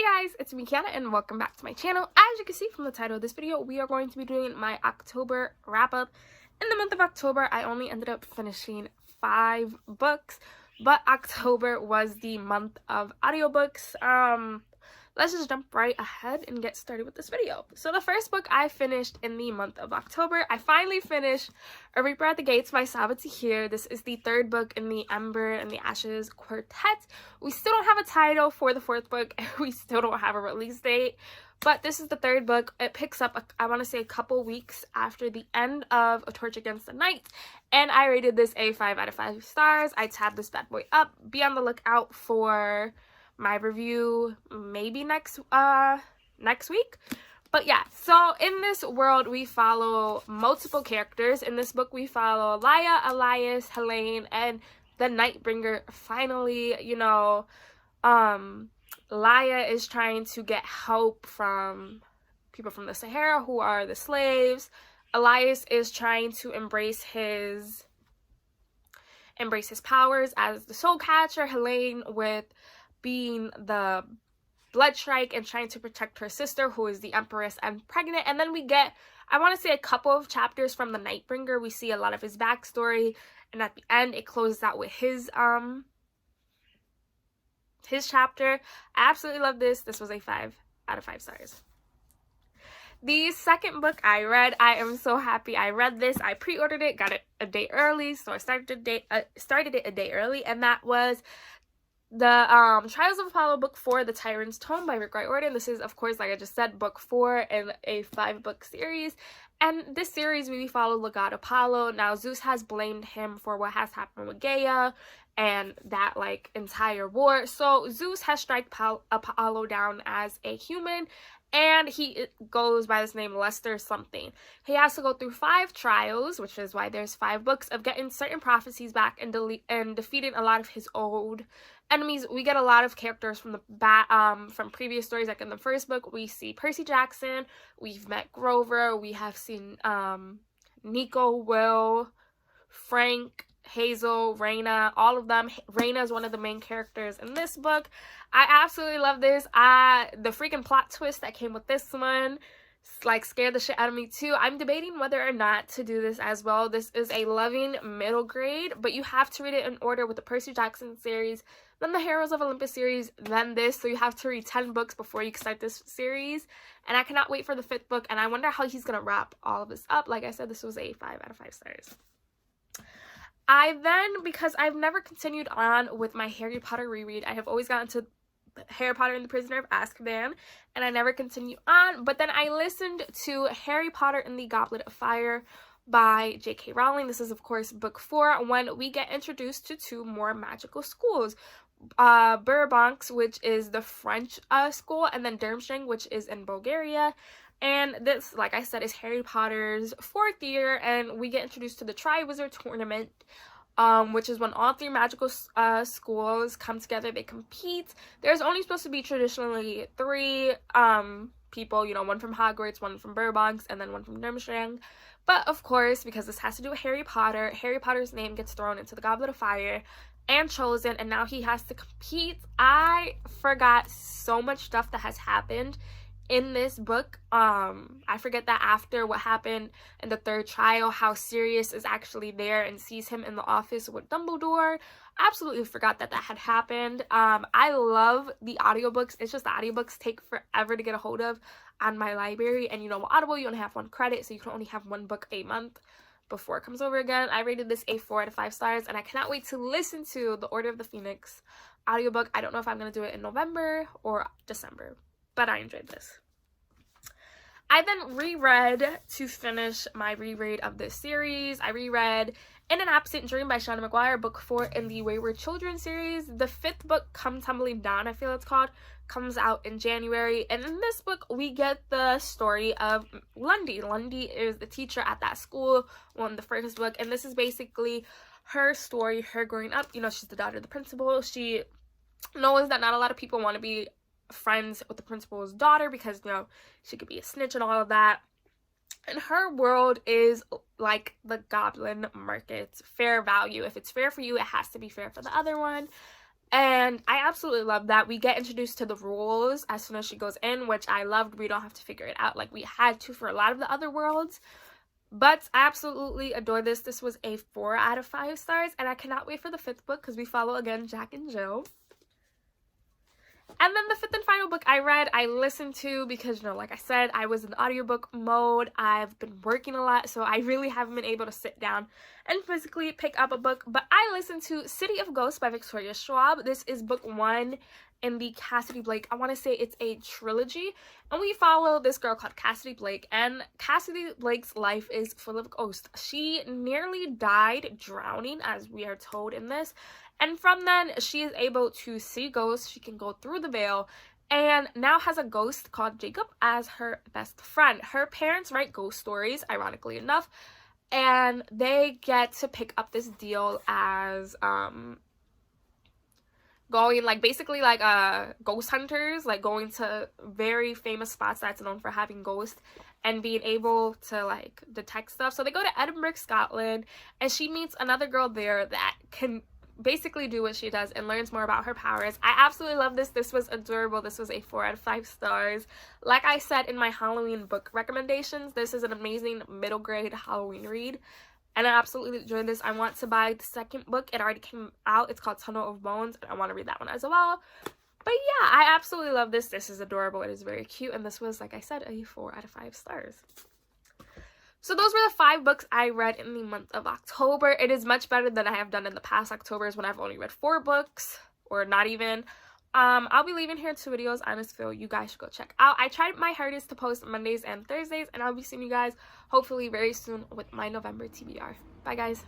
Hey guys, it's me Kiana and welcome back to my channel. As you can see from the title of this video, we are going to be doing my October wrap-up. In the month of October, I only ended up finishing 5 books, but October was the month of audiobooks. Let's just jump right ahead and get started with this video. So the first book I finished in the month of October, I finally finished A Reaper at the Gates by Sabaa Tahir. This is the 3rd book in the Ember and the Ashes quartet. We still don't have a title for the 4th book, and we still don't have a release date, but this is the 3rd book. It picks up, I want to say, a couple weeks after the end of A Torch Against the Night, and I rated this a 5 out of 5 stars. I tabbed this bad boy up. Be on the lookout for my review maybe next week. But yeah, so in this world we follow multiple characters. In this book we follow Laya, Elias, Helene, and the Nightbringer. Finally, Laya is trying to get help from people from the Sahara who are the slaves. Elias is trying to embrace his powers as the soul catcher. Helene with being the blood strike and trying to protect her sister, who is the Empress and pregnant. And then we get, I want to say, a couple of chapters from the Nightbringer. We see a lot of his backstory, and at the end it closes out with his chapter. I absolutely love this. This was a 5 out of 5 stars. The second book I read, I am so happy I read this. I pre-ordered it, got it a day early, so I started it a day early, and that was the Trials of Apollo book 4, The Tyrant's Tome by Rick Riordan. This is, of course, like I just said, book 4 in a 5-book series. And this series really followed the god Apollo. Now, Zeus has blamed him for what has happened with Gaia and that, like, entire war. So, Zeus has struck Apollo down as a human, and he goes by this name Lester something. He has to go through 5 trials, which is why there's 5 books, of getting certain prophecies back and defeating a lot of his old enemies. We get a lot of characters from from previous stories. Like in the first book, we see Percy Jackson, we've met Grover, we have seen Nico, Will, Frank, Hazel, Raina, all of them. Raina is one of the main characters in this book. I absolutely love this. The freaking plot twist that came with this one, like, scared the shit out of me too. I'm debating whether or not to do this as well. This is a loving middle grade, but you have to read it in order with the Percy Jackson series, then the Heroes of Olympus series, then this. So you have to read 10 books before you can start this series. And I cannot wait for the 5th book, and I wonder how he's gonna wrap all of this up. Like I said, this was a 5 out of 5 stars. I then, because I've never continued on with my Harry Potter reread, I have always gotten to Harry Potter and the Prisoner of Azkaban, and I never continue on. But then I listened to Harry Potter and the Goblet of Fire by J.K. Rowling. This is, of course, book 4, when we get introduced to 2 more magical schools. Burbanks, which is the French school, and then Durmstrang, which is in Bulgaria. And this, like I said, is Harry Potter's 4th year, and we get introduced to the Triwizard Tournament, which is when all 3 magical schools come together. They compete. There's only supposed to be traditionally 3 people, one from Hogwarts, one from Burbanks, and then one from Durmstrang. But of course, because this has to do with Harry Potter's name gets thrown into the Goblet of Fire and chosen, and now he has to compete. I forgot so much stuff that has happened in this book. I forget that after what happened in the 3rd trial, how Sirius is actually there and sees him in the office with Dumbledore. Absolutely forgot that had happened. I love the audiobooks. It's just the audiobooks take forever to get a hold of on my library, and with Audible you only have 1 credit, so you can only have 1 book a month before it comes over again. I rated this a 4 out of 5 stars, and I cannot wait to listen to the Order of the Phoenix audiobook. I don't know if I'm going to do it in November or December, but I enjoyed this. I then reread to finish my reread of this series. I reread In an Absent Dream by Shauna McGuire, book 4 in the Wayward Children series. The 5th book, Come Tumbling Down, I feel it's called, comes out in January. And in this book, we get the story of Lundy. Lundy is the teacher at that school, in the 1st book. And this is basically her story, her growing up. She's the daughter of the principal. She knows that not a lot of people want to be friends with the principal's daughter because, she could be a snitch and all of that. And her world is like the goblin market. Fair value. If it's fair for you, it has to be fair for the other one. And I absolutely love that. We get introduced to the rules as soon as she goes in, which I loved. We don't have to figure it out like we had to for a lot of the other worlds. But I absolutely adore this. This was a 4 out of 5 stars, and I cannot wait for the 5th book because we follow again Jack and Jill. And then the 5th and final book I read, I listened to because, you know, like I said, I was in audiobook mode. I've been working a lot, so I really haven't been able to sit down and physically pick up a book. But I listened to City of Ghosts by Victoria Schwab. This is book 1 in the Cassidy Blake, I want to say it's a trilogy. And we follow this girl called Cassidy Blake. And Cassidy Blake's life is full of ghosts. She nearly died drowning, as we are told in this. And from then, she is able to see ghosts. She can go through the veil and now has a ghost called Jacob as her best friend. Her parents write ghost stories, ironically enough, and they get to pick up this deal as going like basically like ghost hunters, like going to very famous spots that's known for having ghosts and being able to like detect stuff. So they go to Edinburgh, Scotland, and she meets another girl there that can basically do what she does and learns more about her powers. I absolutely love this. This was adorable. This was a 4 out of 5 stars. Like I said in my Halloween book recommendations, this is an amazing middle grade Halloween read, and I absolutely enjoyed this. I want to buy the 2nd book. It already came out. It's called Tunnel of Bones, and I want to read that one as well. But yeah, I absolutely love this. This is adorable. It is very cute, and this was, like I said, a 4 out of 5 stars. So those were the 5 books I read in the month of October. It is much better than I have done in the past Octobers when I've only read 4 books, or not even. I'll be leaving here 2 videos on this video you guys should go check out. I tried my hardest to post Mondays and Thursdays, and I'll be seeing you guys hopefully very soon with my November TBR. Bye guys.